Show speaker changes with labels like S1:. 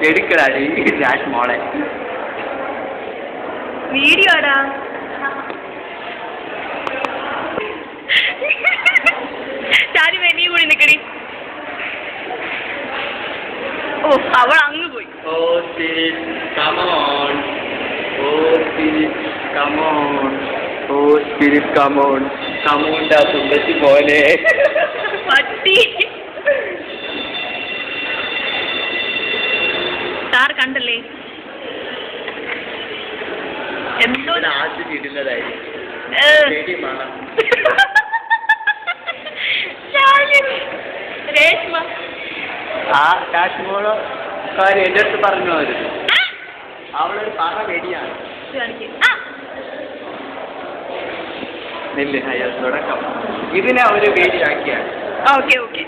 S1: എടുക്കടാടി രാജ് മോളെ
S2: വീഡിയോ ആടാ ചാരി നീ കൂടി നിക്കടി ഓ അവൾ അങ്ങ് പോയി
S1: oh spirit come on oh spirit come on oh spirit come on കമോണ്ടാ സുന്ദരി പോലെ
S2: പട്ടി സാർ കണ്ടല്ലേ എന്തോ
S1: ആദ്യം ഇടുന്നതായിരിക്കും
S2: രേഷ്മ
S1: ആ കാശ്മോളോ കാര്യം എൻ്റെ അടുത്ത് പറഞ്ഞു അവര് അവളൊരു പറ വെടിയാണ് നെല്ല് അയ്യോ തുടക്കം ഇതിനെ അവര് വേടിയാക്കിയാണ്
S2: ഓക്കെ ഓക്കെ